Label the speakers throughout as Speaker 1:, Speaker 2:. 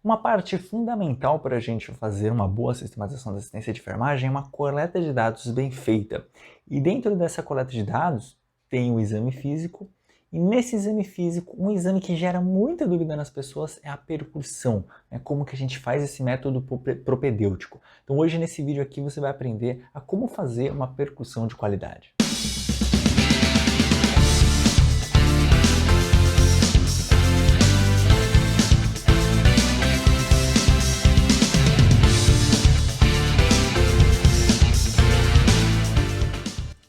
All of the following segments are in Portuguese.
Speaker 1: Uma parte fundamental para a gente fazer uma boa sistematização da assistência de enfermagem é uma coleta de dados bem feita. E dentro dessa coleta de dados tem o exame físico, e nesse exame físico, um exame que gera muita dúvida nas pessoas é a percussão, né? Como que a gente faz esse método propedêutico. Então hoje nesse vídeo aqui você vai aprender a como fazer uma percussão de qualidade.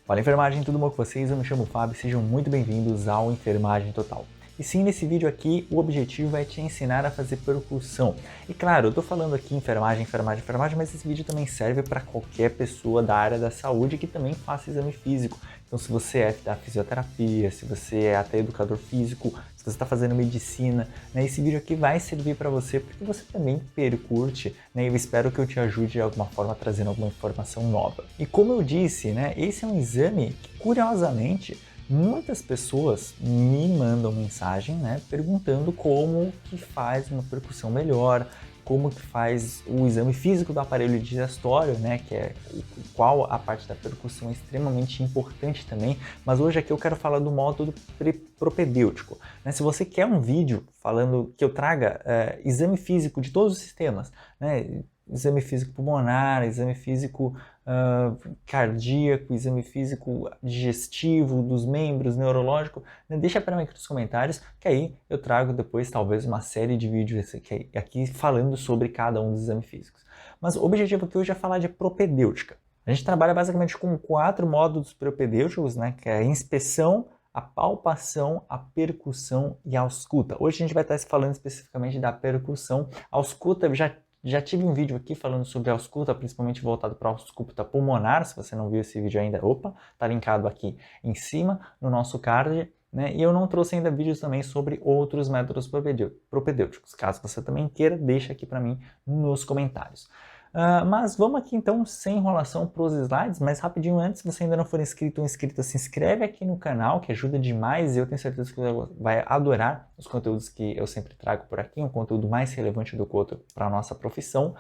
Speaker 1: Fala enfermagem, tudo bom com vocês? Eu me chamo Fábio, sejam muito bem-vindos ao Enfermagem Total. E sim, nesse vídeo aqui, o objetivo é te ensinar a fazer percussão. E claro, eu tô falando aqui enfermagem, mas esse vídeo também serve para qualquer pessoa da área da saúde que também faça exame físico. Então se você é da fisioterapia, se você é até educador físico, se você está fazendo medicina, né, esse vídeo aqui vai servir para você porque você também percute, né, e eu espero que eu te ajude de alguma forma trazendo alguma informação nova. E como eu disse, né, esse é um exame que curiosamente muitas pessoas me mandam mensagem, né, perguntando como que faz uma percussão melhor, como que faz o exame físico do aparelho digestório, né, que é qual a parte da percussão é extremamente importante também, mas hoje aqui eu quero falar do método propedêutico. Né? Se você quer um vídeo falando que eu traga exame físico de todos os sistemas, né, exame físico pulmonar, exame físico cardíaco, exame físico digestivo, dos membros, neurológico, né? Deixa para mim aqui nos comentários, que aí eu trago depois talvez uma série de vídeos aqui falando sobre cada um dos exames físicos. Mas o objetivo aqui hoje é falar de propedêutica. A gente trabalha basicamente com 4 módulos propedêuticos, né? Que é a inspeção, a palpação, a percussão e a ausculta. Hoje a gente vai estar falando especificamente da percussão. A ausculta já tive um vídeo aqui falando sobre a ausculta, principalmente voltado para a ausculta pulmonar. Se você não viu esse vídeo ainda, opa, tá linkado aqui em cima no nosso card, né? E eu não trouxe ainda vídeos também sobre outros métodos propedêuticos. Caso você também queira, deixa aqui para mim nos comentários. Mas vamos aqui então, sem enrolação, para os slides, mas rapidinho antes, se você ainda não for inscrito ou inscrita, se inscreve aqui no canal, que ajuda demais, e eu tenho certeza que você vai adorar os conteúdos que eu sempre trago por aqui, um conteúdo mais relevante do que outro para a nossa profissão.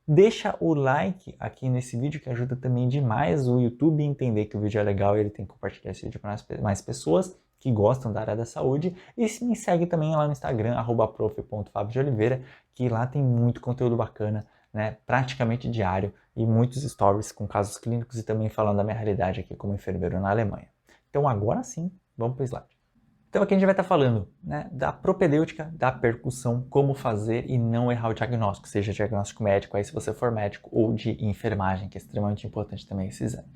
Speaker 1: Deixa o like aqui nesse vídeo, que ajuda também demais o YouTube a entender que o vídeo é legal e ele tem que compartilhar esse vídeo para mais pessoas que gostam da área da saúde. E me segue também lá no Instagram, @prof.fabiodeoliveira, que lá tem muito conteúdo bacana, né, praticamente diário, e muitos stories com casos clínicos e também falando da minha realidade aqui como enfermeiro na Alemanha. Então agora sim, vamos para o slide. Então aqui a gente vai estar falando, né, da propedêutica, da percussão, como fazer e não errar o diagnóstico, seja diagnóstico médico, aí se você for médico, ou de enfermagem, que é extremamente importante também esse exame.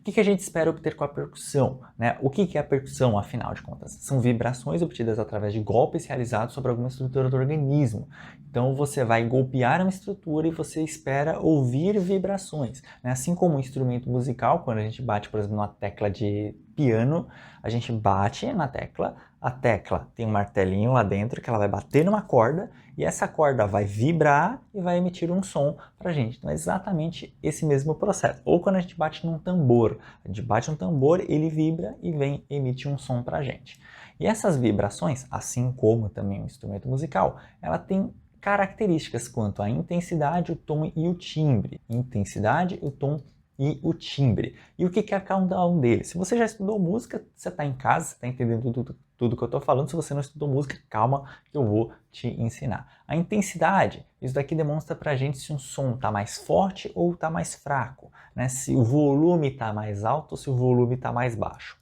Speaker 1: O que a gente espera obter com a percussão? Né? O que é a percussão, afinal de contas? São vibrações obtidas através de golpes realizados sobre alguma estrutura do organismo. Então você vai golpear uma estrutura e você espera ouvir vibrações. Né? Assim como um instrumento musical, quando a gente bate, por exemplo, numa tecla de piano, a gente bate na tecla, a tecla tem um martelinho lá dentro que ela vai bater numa corda e essa corda vai vibrar e vai emitir um som pra gente. Então é exatamente esse mesmo processo. Ou quando a gente bate num tambor, a gente bate um tambor, ele vibra e vem emitir um som pra gente. E essas vibrações, assim como também um instrumento musical, ela tem características quanto à intensidade, o tom e o timbre. Intensidade, o tom e o timbre. E o que é cada um deles? Se você já estudou música, você está em casa, você está entendendo tudo que eu estou falando. Se você não estudou música, calma que eu vou te ensinar. A intensidade, isso daqui demonstra pra gente se um som está mais forte ou está mais fraco, né? Se o volume está mais alto ou se o volume está mais baixo.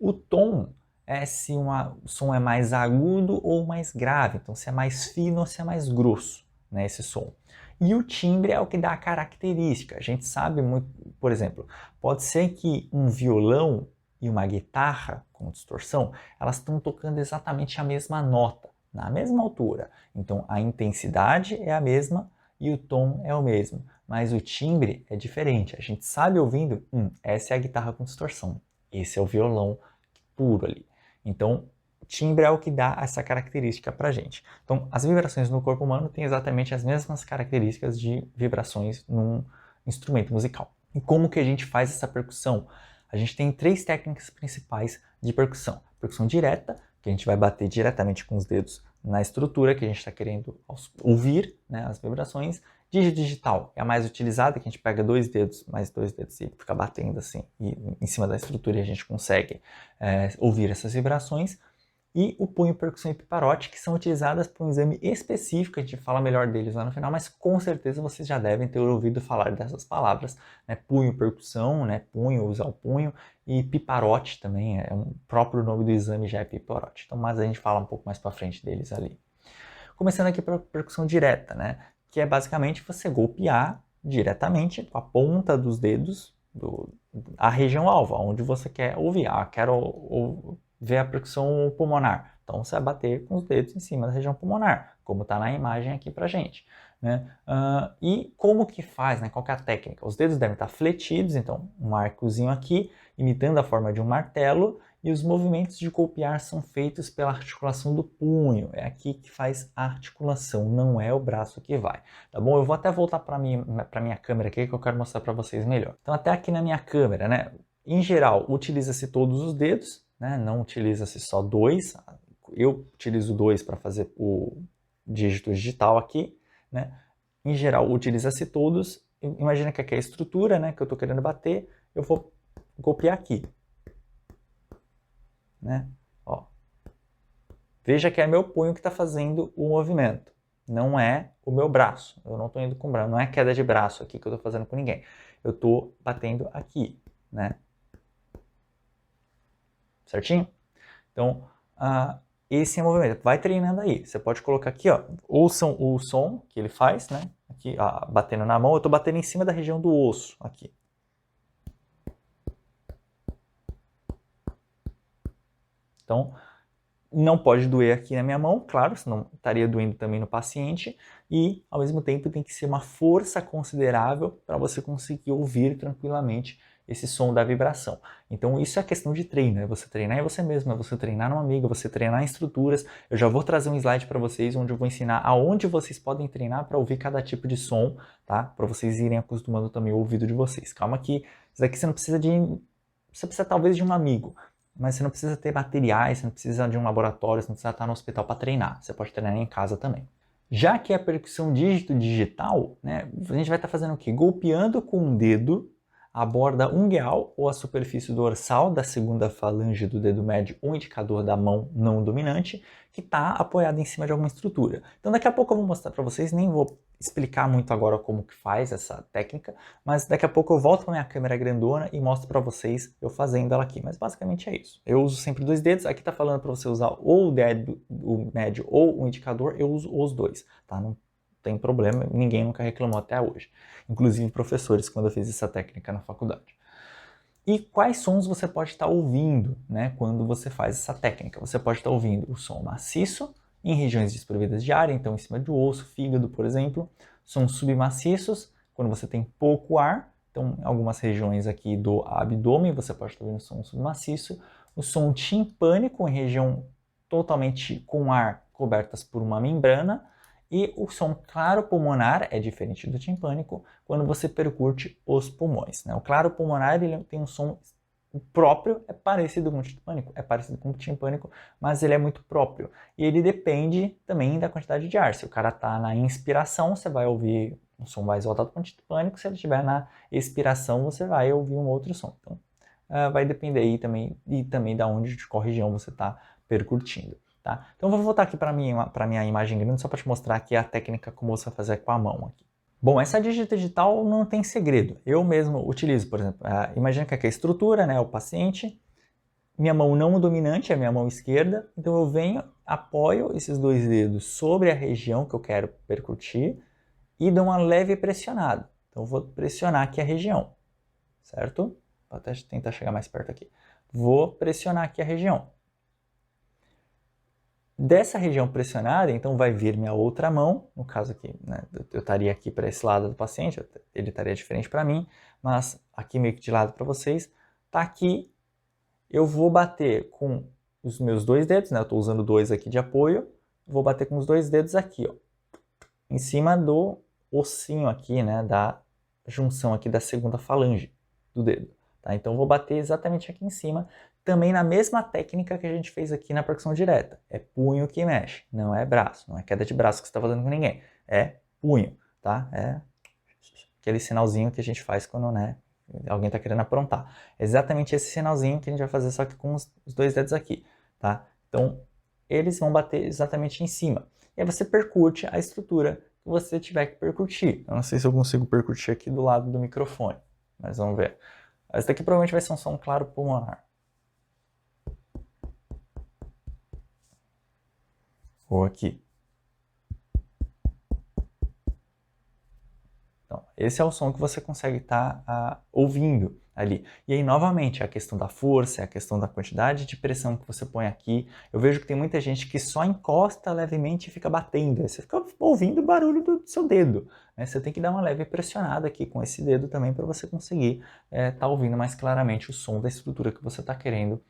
Speaker 1: O tom é se o som é mais agudo ou mais grave, então se é mais fino ou se é mais grosso, né, esse som. E o timbre é o que dá a característica. A gente sabe muito, por exemplo, pode ser que um violão e uma guitarra com distorção, elas estão tocando exatamente a mesma nota, na mesma altura. Então a intensidade é a mesma e o tom é o mesmo, mas o timbre é diferente. A gente sabe ouvindo, essa é a guitarra com distorção, esse é o violão puro ali. Então, timbre é o que dá essa característica pra gente. Então, as vibrações no corpo humano têm exatamente as mesmas características de vibrações num instrumento musical. E como que a gente faz essa percussão? A gente tem 3 técnicas principais de percussão. Percussão direta, que a gente vai bater diretamente com os dedos na estrutura que a gente está querendo ouvir, né, as vibrações. Dígito digital é a mais utilizada, que a gente pega mais dois dedos e fica batendo assim em cima da estrutura e a gente consegue ouvir essas vibrações. E o punho, percussão e piparote, que são utilizadas para um exame específico, a gente fala melhor deles lá no final, mas com certeza vocês já devem ter ouvido falar dessas palavras, né? Punho, percussão, né? Punho, usar o punho, e piparote também, o próprio nome do exame já é piparote. Então, mas a gente fala um pouco mais para frente deles ali. Começando aqui para percussão direta, né? Que é basicamente você golpear diretamente com a ponta dos dedos a região alva, onde você quer ouvir. Quero ver a percussão pulmonar. Então você vai bater com os dedos em cima da região pulmonar, como está na imagem aqui pra gente, né? E como que faz, né? Qual que é a técnica? Os dedos devem estar fletidos, então um arcozinho aqui, imitando a forma de um martelo, e os movimentos de golpear são feitos pela articulação do punho. É aqui que faz a articulação, não é o braço que vai. Tá bom? Eu vou até voltar para minha câmera aqui, que eu quero mostrar para vocês melhor. Então até aqui na minha câmera, né? Em geral, utiliza-se todos os dedos, né? Não utiliza-se só dois. Eu utilizo dois para fazer o dígito digital aqui, né? Em geral, utiliza-se todos. Imagina que aqui é a estrutura, né? Que eu estou querendo bater. Eu vou golpear aqui, né? Ó. Veja que é meu punho que está fazendo o movimento. Não é o meu braço. Eu não estou indo com o braço. Não é queda de braço aqui que eu estou fazendo com ninguém. Eu estou batendo aqui, né? Certinho? Então, esse é o movimento. Vai treinando aí. Você pode colocar aqui, ó. Ouçam o som que ele faz, né? Aqui, ó, batendo na mão. Eu estou batendo em cima da região do osso, aqui. Então, não pode doer aqui na minha mão, claro, senão estaria doendo também no paciente. E, ao mesmo tempo, tem que ser uma força considerável para você conseguir ouvir tranquilamente esse som da vibração. Então, isso é questão de treino, é você treinar em você mesmo, é você treinar numa amiga, você treinar em estruturas. Eu já vou trazer um slide para vocês, onde eu vou ensinar aonde vocês podem treinar para ouvir cada tipo de som, tá? Para vocês irem acostumando também o ouvido de vocês. Calma que isso daqui você não precisa de... Você precisa talvez de um amigo, mas você não precisa ter materiais, você não precisa de um laboratório, você não precisa estar no hospital para treinar. Você pode treinar em casa também. Já que a percussão dígito digital, né, a gente vai estar fazendo o quê? Golpeando com um dedo a borda ungueal ou a superfície dorsal da segunda falange do dedo médio ou indicador da mão não dominante, que está apoiada em cima de alguma estrutura. Então daqui a pouco eu vou mostrar para vocês, nem vou explicar muito agora como que faz essa técnica, mas daqui a pouco eu volto para minha câmera grandona e mostro para vocês eu fazendo ela aqui. Mas basicamente é isso. Eu uso sempre dois dedos, aqui está falando para você usar ou o dedo o médio ou o indicador, eu uso os dois, tá? Não tem problema, ninguém nunca reclamou até hoje. Inclusive professores, quando eu fiz essa técnica na faculdade. E quais sons você pode estar ouvindo, né, quando você faz essa técnica? Você pode estar ouvindo o som maciço em regiões desprovidas de ar, então em cima do osso, fígado, por exemplo. Sons submaciços, quando você tem pouco ar, então em algumas regiões aqui do abdômen você pode estar ouvindo som submaciço. O som timpânico em região totalmente com ar cobertas por uma membrana. E o som claro pulmonar é diferente do timpânico quando você percute os pulmões, né? O claro pulmonar ele tem um som próprio, é parecido com o timpânico, mas ele é muito próprio. E ele depende também da quantidade de ar. Se o cara está na inspiração, você vai ouvir um som mais voltado para o timpânico. Se ele estiver na expiração, você vai ouvir um outro som. Então, vai depender aí também, e também da onde, de qual região você está percutindo. Tá? Então eu vou voltar aqui para minha imagem grande só para te mostrar aqui a técnica como você vai fazer com a mão aqui. Bom, essa dígito digital não tem segredo. Eu mesmo utilizo, por exemplo, imagina que aqui é a estrutura, né, o paciente, minha mão não dominante é a minha mão esquerda, então eu venho, apoio esses dois dedos sobre a região que eu quero percutir e dou uma leve pressionada. Então eu vou pressionar aqui a região, certo? Vou até tentar chegar mais perto aqui. Vou pressionar aqui a região. Dessa região pressionada, então vai vir minha outra mão, no caso aqui, né, eu estaria aqui para esse lado do paciente, ele estaria diferente para mim, mas aqui meio que de lado para vocês, tá aqui, eu vou bater com os meus dois dedos, né, eu estou usando dois aqui de apoio, vou bater com os dois dedos aqui, ó, em cima do ossinho aqui, né, da junção aqui da segunda falange do dedo. Tá? Então, eu vou bater exatamente aqui em cima, também na mesma técnica que a gente fez aqui na percussão direta. É punho que mexe, não é braço, não é queda de braço que você está fazendo com ninguém. É punho, tá? É aquele sinalzinho que a gente faz quando, né, alguém está querendo aprontar. É exatamente esse sinalzinho que a gente vai fazer, só que com os dois dedos aqui, tá? Então, eles vão bater exatamente em cima. E aí você percute a estrutura que você tiver que percutir. Eu não sei se eu consigo percutir aqui do lado do microfone, mas vamos ver. Esse daqui provavelmente vai ser um som claro pulmonar. Ou aqui. Então, esse é o som que você consegue estar ouvindo ali. E aí, novamente, a questão da força, a questão da quantidade de pressão que você põe aqui. Eu vejo que tem muita gente que só encosta levemente e fica batendo. Aí você fica ouvindo o barulho do seu dedo, né? Você tem que dar uma leve pressionada aqui com esse dedo também para você conseguir estar ouvindo mais claramente o som da estrutura que você está querendo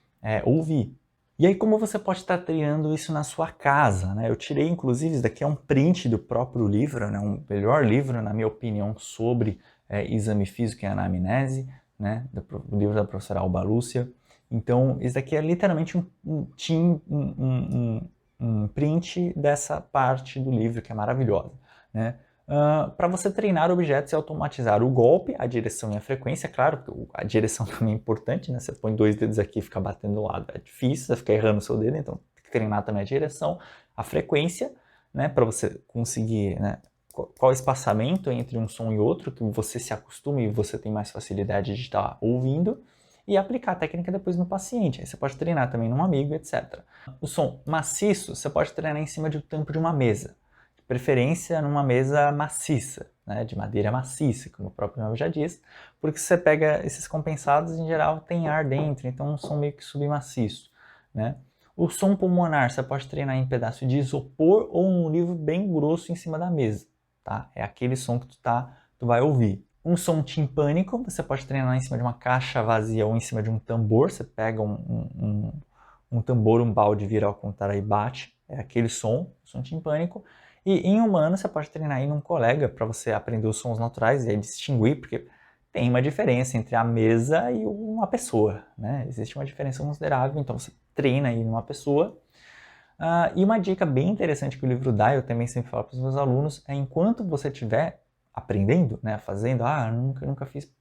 Speaker 1: ouvir. E aí, como você pode estar treinando isso na sua casa, né? Eu tirei, inclusive, isso daqui é um print do próprio livro, né? Um melhor livro, na minha opinião, sobre exame físico e anamnese, né? Do livro da professora Alba Lúcia. Então, isso daqui é literalmente um print dessa parte do livro, que é maravilhosa, né? Para você treinar objetos e automatizar o golpe, a direção e a frequência, claro, porque a direção também é importante, né? Você põe dois dedos aqui e fica batendo do lado, é difícil, você fica errando o seu dedo, então tem que treinar também a direção, a frequência, né? Para você conseguir, né? Qual o espaçamento entre um som e outro, que você se acostume e você tem mais facilidade de estar ouvindo, e aplicar a técnica depois no paciente. Aí você pode treinar também num amigo, etc. O som maciço, você pode treinar em cima do tampo de uma mesa. Preferência numa mesa maciça, né, de madeira maciça, como o próprio nome já diz, porque se você pega esses compensados, em geral tem ar dentro, então é um som meio que submaciço, né? O som pulmonar você pode treinar em pedaço de isopor ou um livro bem grosso em cima da mesa, tá? É aquele som que tu vai ouvir. Um som timpânico você pode treinar em cima de uma caixa vazia ou em cima de um tambor, você pega um tambor, um balde, vira ao contrário e bate, é aquele som timpânico. E em humano você pode treinar aí num colega para você aprender os sons naturais e aí distinguir, porque tem uma diferença entre a mesa e uma pessoa, né? Existe uma diferença considerável, então você treina aí numa pessoa. E uma dica bem interessante que o livro dá, eu também sempre falo para os meus alunos, é enquanto você estiver aprendendo, né, fazendo, nunca fiz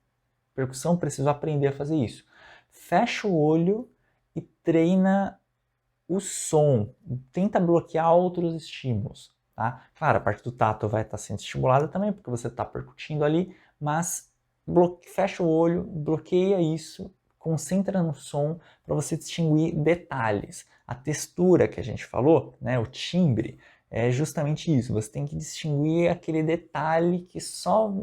Speaker 1: percussão, preciso aprender a fazer isso. Fecha o olho e treina o som, tenta bloquear outros estímulos. Tá? Claro, a parte do tato vai estar sendo estimulada também, porque você está percutindo ali, mas fecha o olho, bloqueia isso, concentra no som para você distinguir detalhes. A textura que a gente falou, né, o timbre, é justamente isso. Você tem que distinguir aquele detalhe que só,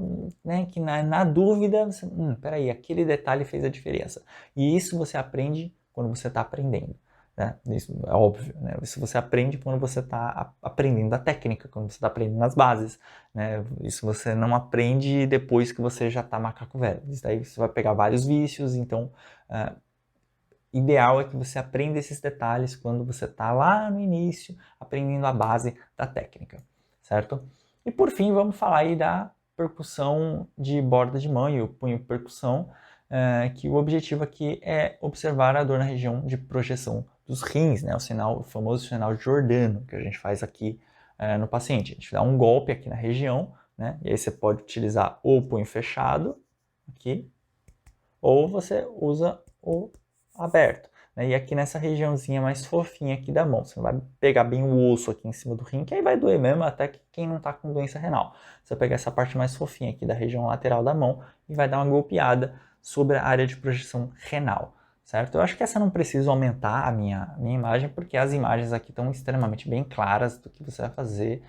Speaker 1: né, que na dúvida, você, peraí, aquele detalhe fez a diferença. E isso você aprende quando você está aprendendo. Né? Isso é óbvio, né? Isso você aprende quando você está aprendendo a técnica, quando você está aprendendo as bases, né? Isso você não aprende depois que você já está macaco velho. Isso daí você vai pegar vários vícios, então ideal é que você aprenda esses detalhes quando você está lá no início, aprendendo a base da técnica, certo? E por fim, vamos falar aí da percussão de borda de mão e o punho percussão, que o objetivo aqui é observar a dor na região de projeção dos rins, né? O famoso sinal de Giordano, que a gente faz aqui no paciente. A gente dá um golpe aqui na região, né? E aí você pode utilizar ou o punho fechado, aqui, ou você usa o aberto, né? E aqui nessa regiãozinha mais fofinha aqui da mão. Você não vai pegar bem o osso aqui em cima do rim, que aí vai doer mesmo, até que quem não está com doença renal. Você vai pegar essa parte mais fofinha aqui da região lateral da mão e vai dar uma golpeada sobre a área de projeção renal, certo? Eu acho que essa não precisa aumentar a minha imagem, porque as imagens aqui estão extremamente bem claras do que você vai fazer,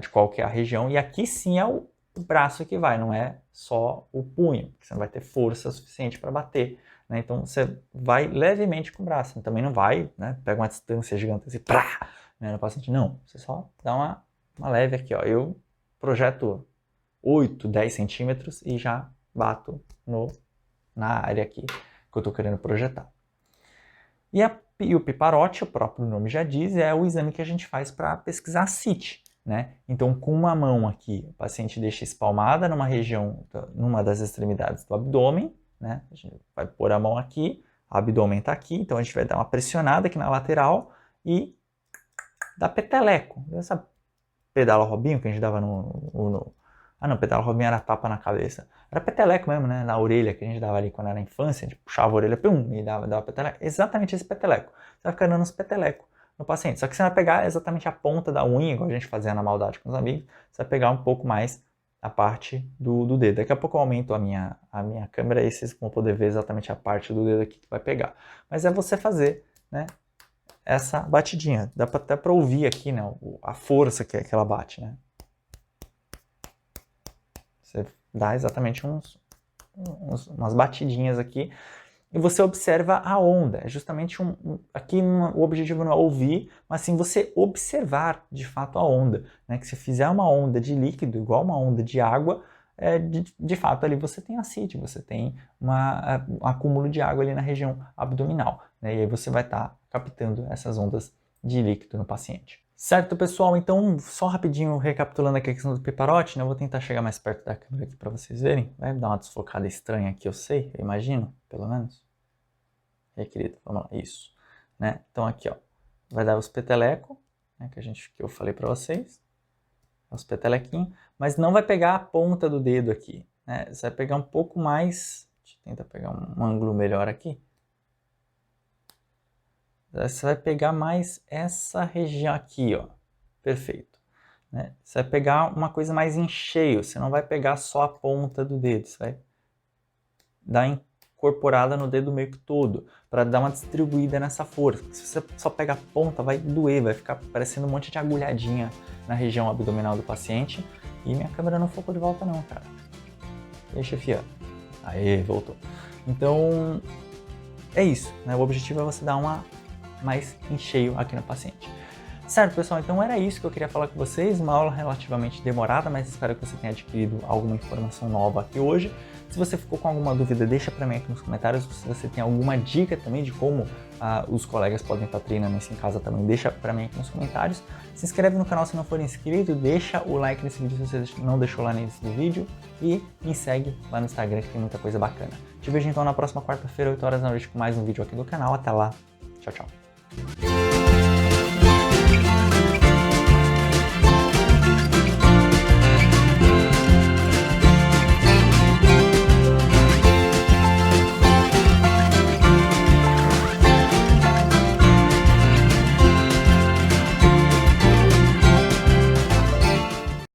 Speaker 1: de qual que é a região, e aqui sim é o braço que vai, não é só o punho, porque você não vai ter força suficiente para bater, né? Então você vai levemente com o braço, você também não vai, né? Pega uma distância gigante assim, prá, né, no paciente, não, você só dá uma leve aqui, ó. Eu projeto 8, 10 centímetros e já bato na área aqui que eu estou querendo projetar. E o piparote, o próprio nome já diz, é o exame que a gente faz para pesquisar a CIT, né? Então, com uma mão aqui, o paciente deixa espalmada numa das extremidades do abdômen, né? A gente vai pôr a mão aqui, O abdômen está aqui, então a gente vai dar uma pressionada aqui na lateral e dar peteleco. Essa pedala Robinho que a gente dava Ah não, pedala Robinho era tapa na cabeça. Era peteleco mesmo, né? Na orelha que a gente dava ali quando era infância, a gente puxava a orelha, pum, e dava peteleco. Exatamente esse peteleco. Você vai ficar dando uns peteleco no paciente. Só que você vai pegar exatamente a ponta da unha, igual a gente fazia na maldade com os amigos. Você vai pegar um pouco mais a parte do dedo. Daqui a pouco eu aumento a minha câmera e vocês vão poder ver exatamente a parte do dedo aqui que vai pegar. Mas é você fazer, né, essa batidinha. Dá até para ouvir aqui, né, a força que ela bate, né. Você dá exatamente umas batidinhas aqui e você observa a onda. É justamente aqui o objetivo não é ouvir, mas sim você observar de fato a onda. Né? Que se fizer uma onda de líquido igual uma onda de água, de fato ali você tem ascite, você tem um acúmulo de água ali na região abdominal. Né? E aí você vai estar captando essas ondas de líquido no paciente. Certo, pessoal? Então, só rapidinho recapitulando aqui a questão do piparote, né? Eu vou tentar chegar mais perto da câmera aqui para vocês verem. Vai dar uma desfocada estranha aqui, eu sei, eu imagino, pelo menos. E aí, querido, vamos lá, isso. Né? Então aqui, ó, vai dar os peteleco, né, que eu falei para vocês. Os petelequinhos, mas não vai pegar a ponta do dedo aqui. Né? Você vai pegar um pouco mais, deixa eu tentar pegar um ângulo melhor aqui. Você vai pegar mais essa região aqui, ó. Perfeito. Né? Você vai pegar uma coisa mais em cheio, você não vai pegar só a ponta do dedo, você vai dar incorporada no dedo meio que todo, para dar uma distribuída nessa força. Se você só pegar a ponta, vai doer, vai ficar parecendo um monte de agulhadinha na região abdominal do paciente. E minha câmera não focou de volta não, cara. E aí, chefia? Aê, voltou. Então, é isso, né? O objetivo é você dar uma mais em cheio aqui no paciente. Certo, pessoal? Então era isso que eu queria falar com vocês. Uma aula relativamente demorada, mas espero que você tenha adquirido alguma informação nova aqui hoje. Se você ficou com alguma dúvida, deixa para mim aqui nos comentários. Se você tem alguma dica também de como os colegas podem estar treinando isso em casa também, deixa para mim aqui nos comentários. Se inscreve no canal se não for inscrito, deixa o like nesse vídeo se você não deixou lá no início do vídeo e me segue lá no Instagram que tem muita coisa bacana. Te vejo então na próxima quarta-feira, 8 horas da noite, com mais um vídeo aqui do canal. Até lá, tchau, tchau.